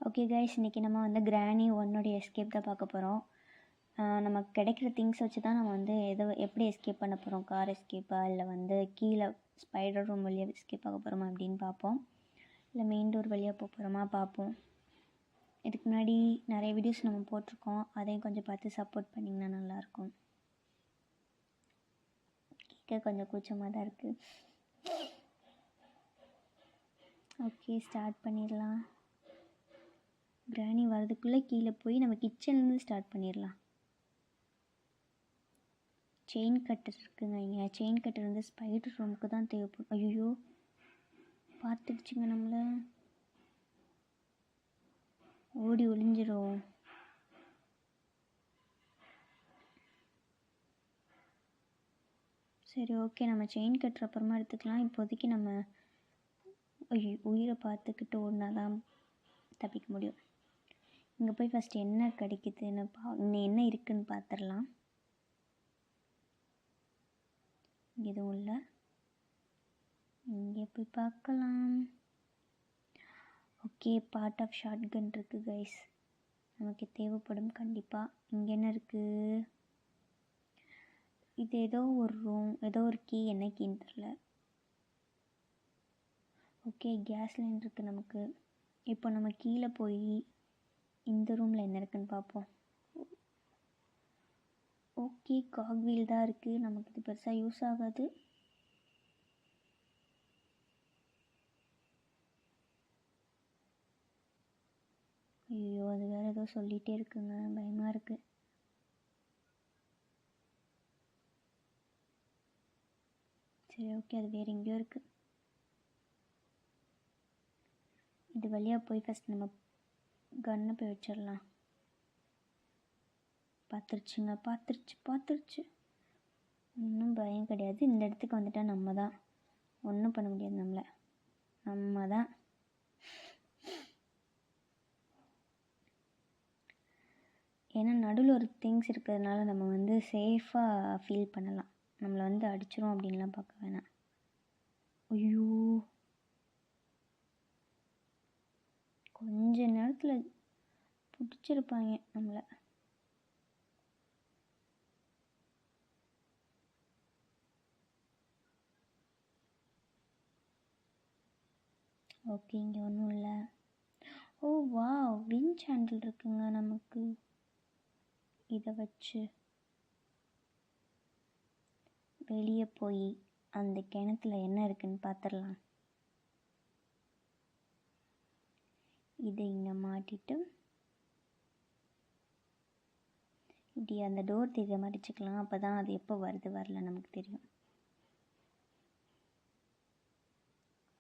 Okay guys, இன்றைக்கி நம்ம வந்து கிராணி ஒன்னோடைய எஸ்கேப் தான் பார்க்க போகிறோம். நமக்கு கிடைக்கிற திங்ஸ் வச்சு தான் நம்ம வந்து எப்படி எஸ்கேப் பண்ண போகிறோம். கார் எஸ்கேப்பா, இல்லை வந்து கீழே ஸ்பைடர் ரூம் வழியாக எஸ்கேப் ஆக போகிறோமா அப்படின்னு பார்ப்போம். இல்லை மெயின் டோர் வழியாக போக போகிறோமா பார்ப்போம். இதுக்கு முன்னாடி நிறைய வீடியோஸ் நம்ம போட்டிருக்கோம், அதையும் கொஞ்சம் பார்த்து சப்போர்ட் பண்ணிங்கன்னா நல்லாயிருக்கும். கேட்க கொஞ்சம் கூச்சமாக தான் இருக்குது. ஓகே, ஸ்டார்ட் பண்ணிடலாம். கிராணி வரதுக்குள்ளே கீழே போய் நம்ம கிச்சன்லேருந்து ஸ்டார்ட் பண்ணிடலாம். செயின் கட்டர் இருக்குங்க. இங்கே செயின் கட்டர் வந்து ஸ்பைடர் ரூமுக்கு தான் தேவைப்படும். ஐயோ, பார்த்துடுச்சுங்க நம்மளை. ஓடி ஒளிஞ்சிரும். சரி, ஓகே, நம்ம செயின் கட்டுற அப்புறமா எடுத்துக்கலாம். இப்போதைக்கு நம்ம உயிரை பார்த்துக்கிட்டு ஓடினா தான் தப்பிக்க முடியும். இங்கே போய் ஃபஸ்ட்டு என்ன கிடைக்குதுன்னு இன்னும் என்ன இருக்குதுன்னு பார்த்துடலாம். எதுவும் இல்லை. இங்கே போய் பார்க்கலாம். Okay, part of shotgun இருக்குது கைஸ், நமக்கு தேவைப்படும் கண்டிப்பாக. இங்கே என்ன இருக்குது? இது ஏதோ ஒரு ரூம், ஏதோ ஒரு கீ, என்ன கீன்னு தெரில. ஓகே, கேஸ் லைன் இருக்குது நமக்கு. இப்போ நம்ம கீழே போய் இந்த ரூமில் என்ன இருக்குன்னு பார்ப்போம். ஓகே, காக் வீல் தான் இருக்குது. நமக்கு இது பெருசாக யூஸ் ஆகாது. ஐயோ, அது வேறு ஏதோ சொல்லிகிட்டே இருக்குங்க, பயமாக இருக்குது. சரி, ஓகே, அது வேறு எங்கேயோ இருக்குது. இது வழியாக போய் ஃபஸ்ட் நம்ம கன்னை போய் வச்சிடலாம். பார்த்துருச்சுங்க, பார்த்துருச்சு. ஒன்றும் பயம் கிடையாது. இந்த இடத்துக்கு வந்துட்டால் நம்ம தான் ஒன்றும் பண்ண முடியாது. நம்ம தான். ஏன்னா நடுவில் ஒரு திங்ஸ் இருக்கிறதுனால நம்ம வந்து சேஃபாக ஃபீல் பண்ணலாம். நம்மளை வந்து அடிச்சிடும் அப்படின்லாம் பார்க்க வேணாம். ஐயோ, கொஞ்ச நேரத்தில் பிடிச்சிருப்பாங்க நம்மளை. ஓகே, இங்கே ஒன்றும் இல்லை. ஓ வா, விஞ்ச் ஹேண்டில் இருக்குங்க நமக்கு. இதை வச்சு வெளியே போய் அந்த கிணத்துல என்ன இருக்குன்னு பார்த்துடலாம். இதை இங்கே மாட்டிட்டு இப்படி அந்த டோர் தெரியாம அடிச்சுக்கலாம். அப்போ தான் அது எப்போ வருது வரல நமக்கு தெரியும்.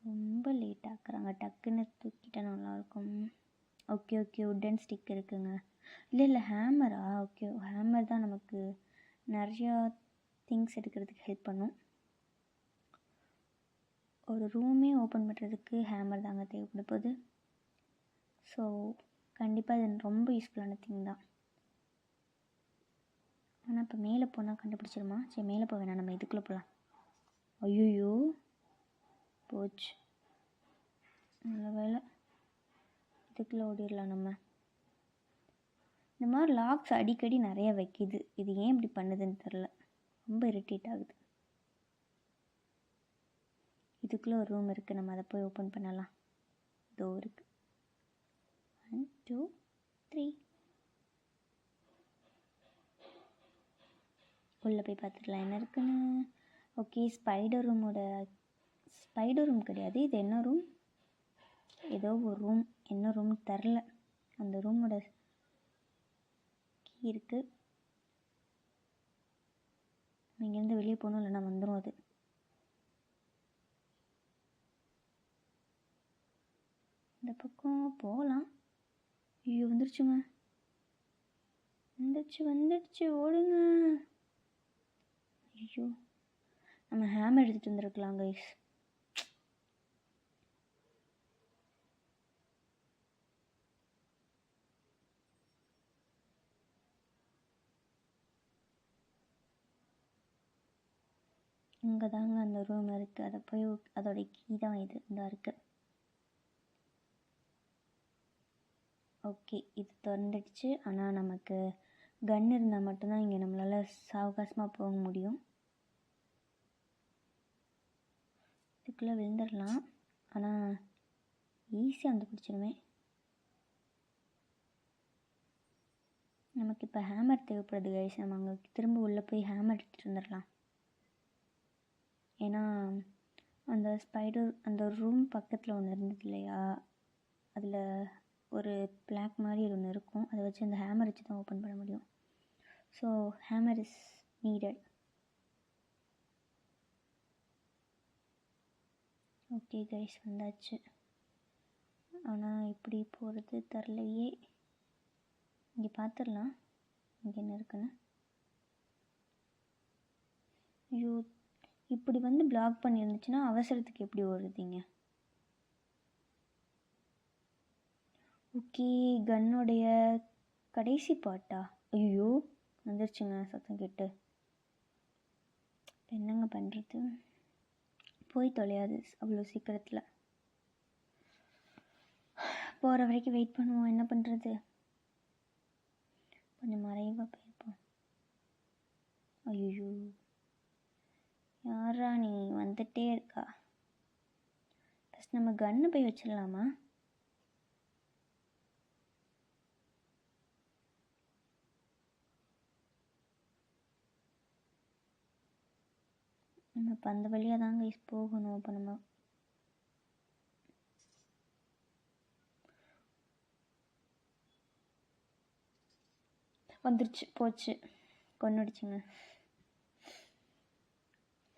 ரொம்ப லேட் ஆக்குறாங்க, டக்குன்னு தூக்கிட்டா நல்லாயிருக்கும். ஓகே, உட்டன் ஸ்டிக் இருக்குங்க. இல்லை ஹேமரா? ஓகே, ஹேமர் தான் நமக்கு நிறையா திங்ஸ் எடுக்கிறதுக்கு ஹெல்ப் பண்ணும். ஒரு ரூமே ஓப்பன் பண்ணுறதுக்கு ஹேமர் தாங்க தேவைப்பட போகுது. ஸோ கண்டிப்பாக இது ரொம்ப யூஸ்ஃபுல்லான திங் தான். ஆனால் இப்போ மேலே போனால் கண்டுபிடிச்சிருமா? சரி, மேலே போக வேணாம், நம்ம இதுக்குள்ளே போகலாம். ஐயோ, போச்சு. நல்ல வேலை, இதுக்குள்ளே ஓடிடலாம் நம்ம. இந்த மாதிரி லாக்ஸ் அடிக்கடி நிறைய வைக்கிது. இது ஏன் இப்படி பண்ணுதுன்னு தெரில, ரொம்ப இரிட்டேட் ஆகுது. இதுக்குள்ளே ஒரு ரூம் இருக்குது, நம்ம அதை போய் ஓப்பன் பண்ணலாம். இதோ இருக்குது. 1 2 3. உள்ளே போய் பார்த்துக்கலாம் என்ன இருக்குன்னு. ஓகே, ஸ்பைடர் ரூம் கிடையாது. இது என்ன ரூம்? ஏதோ ஒரு ரூம், என்ன ரூம் தெரில. அந்த ரூமோட கீ இருக்குது. இங்கேருந்து வெளியே போகணும், இல்லைன்னா வந்துடும் அது. இந்த பக்கம் போகலாம். ஐயோ, வந்துடுச்சுங்க. வந்துடுச்சு, ஓடுங்க. ஐயோ, நம்ம ஹேமர் எடுத்துகிட்டு வந்துருக்கலாம் கைஸ். இங்கே தாங்க அந்த ரூம் இருக்குது. அதை போய் அதோடைய கீ தான் இது இதாக இருக்குது. ஓகே, இது திறந்துடுச்சு. ஆனால் நமக்கு கன் இருந்தால் மட்டும்தான் இங்கே நம்மளால் சாவகாசமாக போக முடியும். இதுக்குள்ளே விழுந்துடலாம், ஆனால் ஈஸியாக வந்து பிடிச்சிருமே. நமக்கு இப்போ ஹேமர் தேவைப்படுது கைஸ். நம்ம அங்கே திரும்ப உள்ளே போய் ஹேமர் எடுத்துகிட்டு வந்துடலாம். ஏன்னா அந்த ஸ்பைடர் அந்த ரூம் பக்கத்தில் ஒன்று இருந்தது இல்லையா, அதில் ஒரு பிளாக் மாதிரி ஒன்று இருக்கும். அதை வச்சு அந்த ஹேமர் வச்சு தான் ஓப்பன் பண்ண முடியும். So hammer is needed. Okay guys, வந்தாச்சு. ஆனால் இப்படி போகிறது தரலையே. இங்கே பார்த்துடலாம் இங்கே என்ன இருக்குன்னு. ஐயோ, இப்படி வந்து பிளாக் பண்ணியிருந்துச்சுன்னா அவசரத்துக்கு எப்படி ஓடுறீங்க? ஓகே, கன்னுடைய கடைசி பாட்டா? ஐயோ வந்துருச்சுங்க சத்தம் கேட்டு. என்னங்க பண்ணுறது? போய் தொலையாது அவ்வளோ சீக்கிரத்தில். போகிற வரைக்கும் வெயிட் பண்ணுவோம். என்ன பண்ணுறது? கொஞ்சம் மறைவாக போயிருப்போம். ஐயோ, யாரா நீ? வந்துட்டே இருக்கா. ஃபஸ்ட் நம்ம கன்று போய் வச்சிடலாமா? நம்ம இப்போ அந்த வழியாக தாங்க போகணும். இப்போ நம்ம வந்துருச்சு, போச்சு, கொன்னுடுச்சுங்க.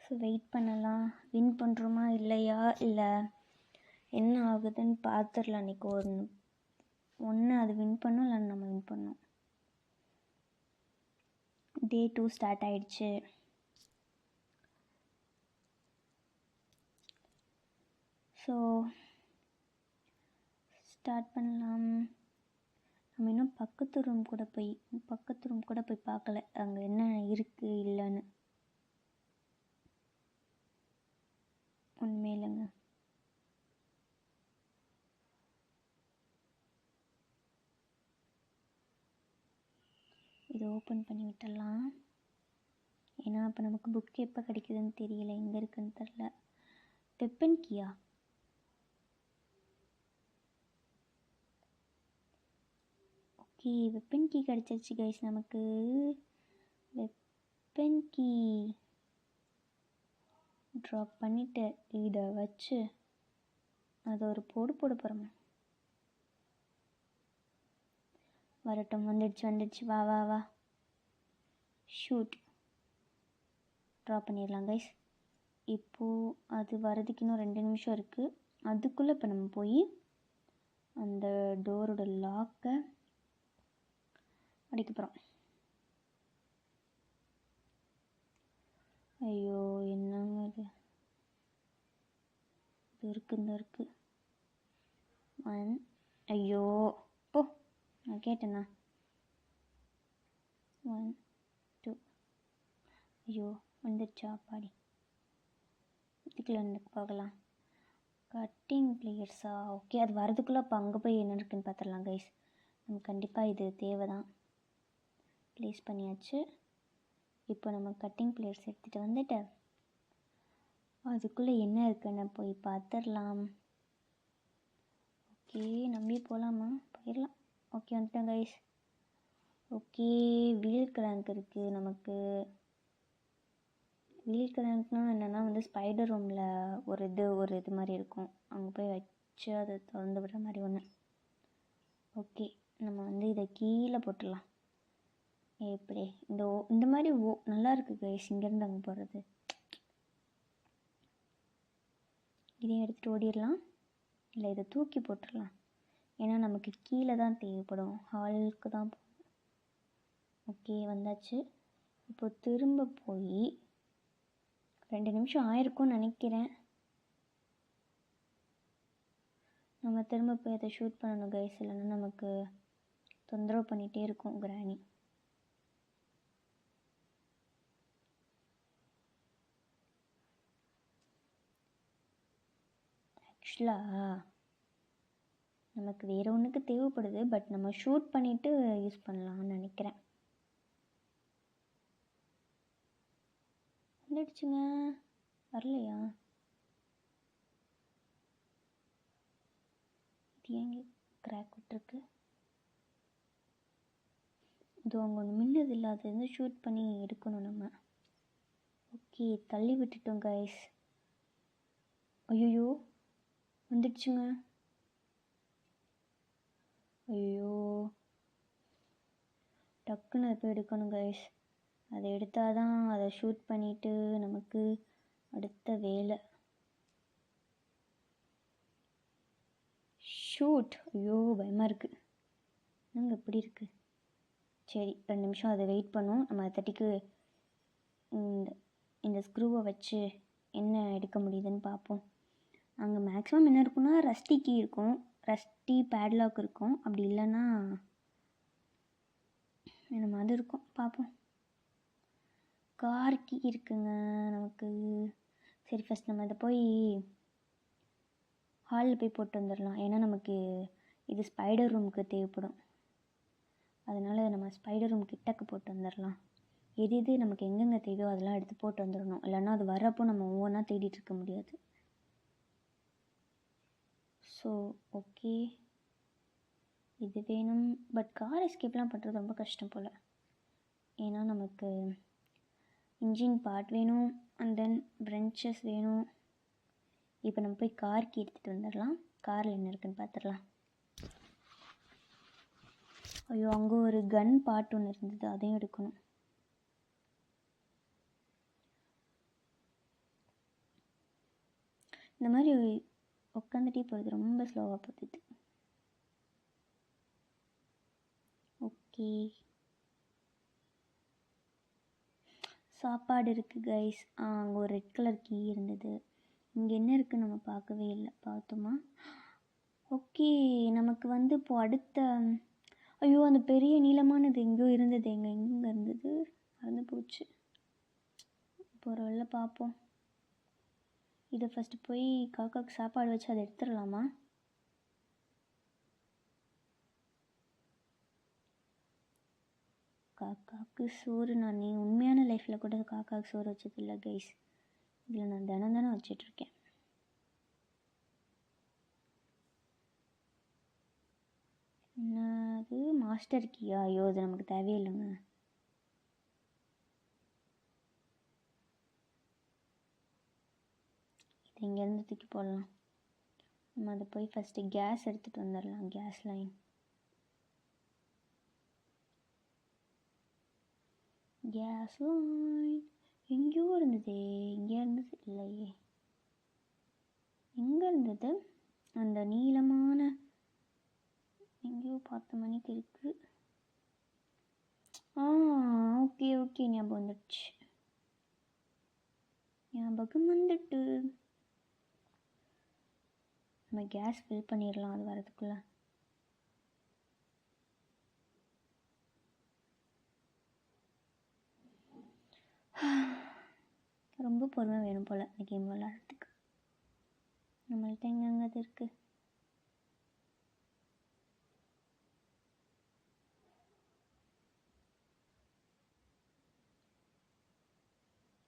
ஸோ வெயிட் பண்ணலாம். வின் பண்ணுறோமா இல்லையா, இல்லை என்ன ஆகுதுன்னு பார்த்துடலாம். அன்றைக்கி ஒன்று அது வின் பண்ணும், இல்லை நம்ம வின் பண்ணோம். Day 2 ஸ்டார்ட் ஆகிடுச்சு. ஸோ ஸ்டார்ட் பண்ணலாம். நம்ம இன்னும் பக்கத்து ரூம் கூட போய் பார்க்கல அங்கே என்ன இருக்குது இல்லைன்னு. உண்மையிலங்க இதை ஓப்பன் பண்ணி விட்டுடலாம். ஏன்னா அப்போ நமக்கு புக் எப்போ கிடைக்குதுன்னு தெரியல, எங்கே இருக்குதுன்னு தெரில. வெப்பன் கீயா? ஓகே, வெப்பன் கீ கிடச்சிருச்சு கைஸ் நமக்கு. வெப்பன் கீ ட்ராப் பண்ணிவிட்டு இதை வச்சு அதை ஒரு போட போகிறோம். வரட்டும், வந்துடுச்சு. வா வா வா, ஷூட். ட்ராப் பண்ணிடலாம் கைஸ். இப்போது அது வரதுக்கு இன்னும் 2 நிமிஷம் இருக்குது. அதுக்குள்ளே இப்போ நம்ம போய் அந்த டோரோட லாக்கை அடிக்க போகிறோம். ஐயோ, என்னங்க இது? இது இருக்கு. ஐயோ போ, நான் கேட்டேண்ணா. 1 2. ஐயோ வந்துடுச்சா பாடி. இதுக்குள்ள பார்க்கலாம். கட்டிங் பிளேயர்ஸா? ஓகே, அது வரதுக்குள்ளே அப்போ அங்கே போய் என்ன இருக்குன்னு பார்த்துடலாம் கைஸ். நமக்கு கண்டிப்பாக இது தேவை தான். ப்ளேஸ் பண்ணியாச்சு. இப்போ நம்ம கட்டிங் பிளேயர்ஸ் எடுத்துகிட்டு வந்துட்டு அதுக்குள்ளே என்ன இருக்குன்னு போய் பார்த்துடலாம். ஓகே, நம்பி போகலாமா? போயிடலாம். ஓகே, வந்துட்டேன் கைஸ். ஓகே, வீல் கிராங்க் இருக்குது நமக்கு. வீல் கிராங்க்னா என்னென்னா வந்து ஸ்பைடர் ரூமில் ஒரு இது மாதிரி இருக்கும், அங்கே போய் வச்சு அதை திறந்து விடுற மாதிரி ஒன்று. ஓகே, நம்ம வந்து இதை கீழே போட்டுடலாம். எப்படி இந்த மாதிரி நல்லா இருக்குது கைஸ். இங்கேருந்து அங்கே போகிறது. இதையும் எடுத்துகிட்டு ஓடிடலாம், இல்லை இதை தூக்கி போட்டுடலாம். ஏன்னா நமக்கு கீழே தான் தேவைப்படும், ஹாலுக்கு தான் போகணும். ஓகே, வந்தாச்சு. இப்போ திரும்ப போய் 2 நிமிஷம் ஆயிருக்கும்னு நினைக்கிறேன். நம்ம திரும்ப போய் அதை ஷூட் பண்ணணும் கைஸ், இல்லைன்னா நமக்கு தொந்தரவு பண்ணிகிட்டே இருக்கும் கிராணி. ஆக்சுவலாக நமக்கு வேறு ஒன்றுக்கு தேவைப்படுது, பட் நம்ம ஷூட் பண்ணிவிட்டு யூஸ் பண்ணலாம்னு நினைக்கிறேன். வந்துடுச்சுங்க. வரலையா? இது ஏங்க கிராக் விட்டுருக்கு? இது அவங்க ஒன்று மின்னது இல்லை, அது வந்து ஷூட் பண்ணி எடுக்கணும் நம்ம. ஓகே, தள்ளி விட்டுட்டோம் கைஸ். ஐயோ வந்துடுச்சுங்க. ஐயோ, டக்குன்னு அதை போய் எடுக்கணும் கைஸ். அதை எடுத்தால் தான் அதை ஷூட் பண்ணிவிட்டு நமக்கு அடுத்த வேலை. ஷூட். ஐயோ பயமாக இருக்குது. என்னங்க இப்படி இருக்குது? சரி 2 நிமிஷம் அதை வெயிட் பண்ணும். நம்ம தட்டிக்கு இந்த ஸ்க்ரூவை வச்சு என்ன எடுக்க முடியுதுன்னு பார்ப்போம். அங்கே மேக்ஸிமம் என்ன இருக்குன்னா ரஸ்டி கீ இருக்கும், ரஸ்டி பேட்லாக் இருக்கும். அப்படி இல்லைன்னா என்ன மாதிரி இருக்கும், பார்ப்போம். கார் கீ இருக்குங்க நமக்கு. சரி ஃபஸ்ட் நம்ம இதை போய் ஹாலில் போய் போட்டு வந்துடலாம். ஏன்னா நமக்கு இது ஸ்பைடர் ரூமுக்கு தேவைப்படும். அதனால் நம்ம ஸ்பைடர் ரூம் கிட்டக்கு போட்டு வந்துடலாம். எது நமக்கு எங்கெங்கே தேவையோ அதெல்லாம் எடுத்து போட்டு வந்துடணும். இல்லைன்னா அது வரப்போ நம்ம ஒவ்வொன்றா தேடிட்டு இருக்க முடியாது. ஸோ ஓகே, இது வேணும். பட் கார் எஸ்கேப்லாம் பண்ணுறது ரொம்ப கஷ்டம் போல். ஏன்னா நமக்கு இன்ஜின் பார்ட் வேணும், அண்ட் தென் பிரன்ச்சஸ் வேணும். இப்போ நம்ம போய் கார் கீ எடுத்துகிட்டு வந்துடலாம். காரில் என்ன இருக்குன்னு பார்த்துடலாம். ஐயோ, அங்கே ஒரு கன் பார்ட் ஒன்று இருந்தது, அதையும் எடுக்கணும். இந்த மாதிரி உட்காந்துட்டே போகிறது ரொம்ப ஸ்லோவாக போகுது. ஓகே, சாப்பாடு இருக்குது கைஸ். அங்கே ஒரு ரெட் கலர் கீ இருந்தது. இங்கே என்ன இருக்குன்னு நம்ம பார்க்கவே இல்லை, பார்த்தோமா? ஓகே, நமக்கு வந்து இப்போது அடுத்த ஐயோ அந்த பெரிய நீளமானது எங்கேயோ இருந்தது. எங்கே இருந்தது மறந்து போச்சு. இப்போ ஒரு வேளை பார்ப்போம். இதை ஃபஸ்ட்டு போய் காக்காவுக்கு சாப்பாடு வச்சு அதை எடுத்துடலாமா? காக்காவுக்கு சோறு நான் உண்மையான லைஃப்பில் கூட காக்காவுக்கு சோறு வச்சதில்லை கைஸ். இதில் நான் தினம் வச்சிட்ருக்கேன். என்னது மாஸ்டர் கீயா? ஐயோ அது நமக்கு தேவையில்லைங்க. இது இங்கேருந்து தூக்கி போடலாம். நம்ம அதை போய் ஃபஸ்ட்டு கேஸ் எடுத்துகிட்டு வந்துடலாம். கேஸ் லைன், கேஸ் லைன் எங்கேயோ இருந்தது. இங்கே இருந்தது இல்லையே. எங்கே இருந்தது? அந்த நீளமான எங்கேயோ பார்த்த மணிக்கு இருக்குது. ஓகே ஓகே, ஞாபகம் வந்துடுச்சு. நம்ம கேஸ் ஃபில் பண்ணிடலாம் அது வரதுக்குள்ளே. ரொம்ப பொறுமை வேணும் போல் இந்த கேம் விளாட்றதுக்கு. நம்மள்ட்ட எங்கெங்க அது இருக்குது?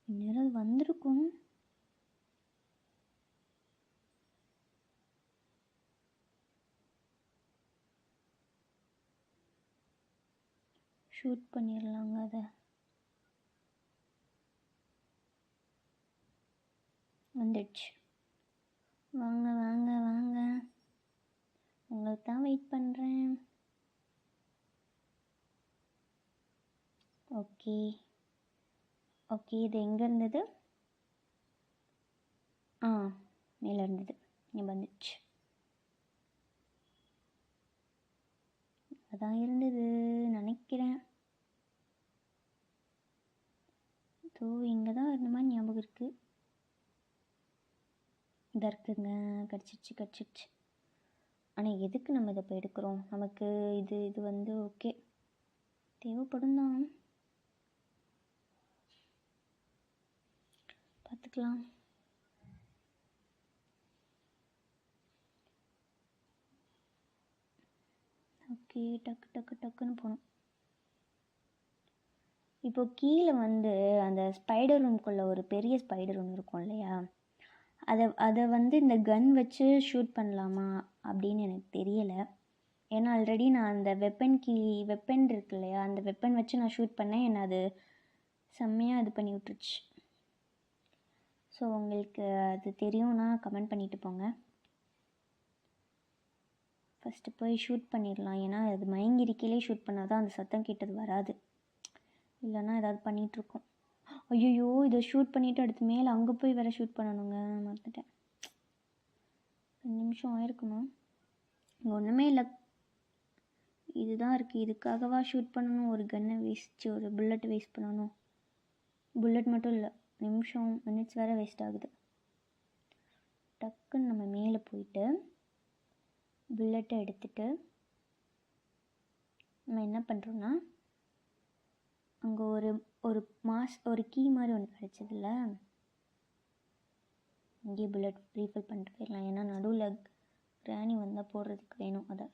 இந்நேரம் அது வந்திருக்கும். ஷூட் பண்ணிடலாங்க அதை. வந்துடுச்சு. வாங்க வாங்க வாங்க, உங்களுக்கு தான் வெயிட் பண்ணுறேன். ஓகே ஓகே, இது எங்கே இருந்தது? மேலே இருந்தது. இங்கே வந்துடுச்சு. அதான் இருந்தது நினைக்கிறேன். ஸோ இங்கே தான் இருந்த மாதிரி ஞாபகம் இருக்குது. இதாக இருக்குங்க, கிடச்சிருச்சு. ஆனால் எதுக்கு நம்ம இதை இப்போ எடுக்கிறோம்? நமக்கு இது வந்து ஓகே தேவைப்படும் தான், பார்த்துக்கலாம். ஓகே, டக்கு டக்கு டக்குன்னு போகணும். இப்போ கீழே வந்து அந்த ஸ்பைடர் ரூம்குள்ளே ஒரு பெரிய ஸ்பைடர் ஒன்று இருக்கும் இல்லையா, அதை வந்து இந்த கன் வச்சு ஷூட் பண்ணலாமா அப்படின்னு எனக்கு தெரியலை. ஏன்னா ஆல்ரெடி நான் அந்த வெப்பன் இருக்கு இல்லையா, அந்த வெப்பன் வச்சு நான் ஷூட் பண்ணேன், என்னை அது செம்மையாக இது பண்ணி விட்டுருச்சு. ஸோ உங்களுக்கு அது தெரியும்னா கமெண்ட் பண்ணிட்டு போங்க. ஃபஸ்ட்டு போய் ஷூட் பண்ணிடலாம். ஏன்னா அது மயங்கிரிக்கையிலே ஷூட் பண்ணால் தான் அந்த சத்தம் கேட்டது வராது, இல்லைன்னா ஏதாவது பண்ணிகிட்ருக்கோம். ஐயோ, இதை ஷூட் பண்ணிவிட்டு அடுத்து மேலே அங்கே போய் வேறு ஷூட் பண்ணணுங்க, மறந்துட்டேன். 2 நிமிஷம் ஆயிருக்கணும். இங்கே ஒன்றுமே இல்லை, இதுதான் இருக்குது. இதுக்காகவா ஷூட் பண்ணணும்? ஒரு கன்னை ஒரு புல்லட் வேஸ்ட் பண்ணணும். புல்லட் மட்டும் இல்லை, மினிட்ஸ் வேறு வேஸ்ட் ஆகுது. டக்குன்னு நம்ம மேலே போயிட்டு புல்லட்டை எடுத்துகிட்டு நம்ம என்ன பண்ணுறோன்னா, அங்கே ஒரு கீ மாதிரி ஒன்று கிடச்சதில்ல, இங்கேயே புல்லட் ரீஃபில் பண்ணிட்டு போயிடலாம். ஏன்னா நடுவில் கிராணி வந்தால் போடுறதுக்கு வேணும் அதை.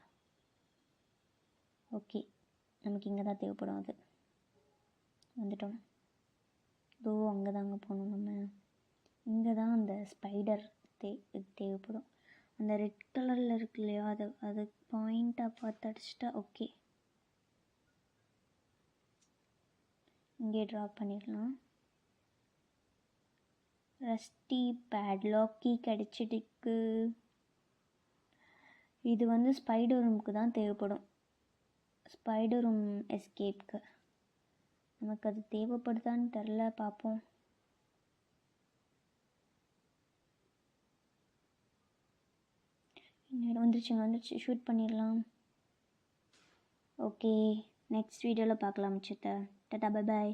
ஓகே, நமக்கு இங்கே தான் தேவைப்படும். அது வந்துட்டோம். அங்கே தாங்க போகணும் நம்ம. இங்கே தான் அந்த ஸ்பைடர் தேவைப்படும். அந்த ரெட் கலரில் இருக்கு இல்லையா, அதை பாயிண்ட்டாக பார்த்து அடிச்சிட்டா ஓகே. இங்கே ட்ராப் பண்ணிடலாம். ரஸ்டி பேட்லாக் கீ கிடச்சிட்டுக்கு. இது வந்து ஸ்பைடர் ரூமுக்கு தான் தேவைப்படும், ஸ்பைடர் ரூம் எஸ்கேப்க்கு. நமக்கு அது தேவைப்படுதான்னு தெரில, பார்ப்போம். வந்துருச்சு, ஷூட் பண்ணிடலாம். ஓகே, நெக்ஸ்ட் வீடியோவில் பார்க்கலாம் மிச்சத்தை. Tata, bye bye.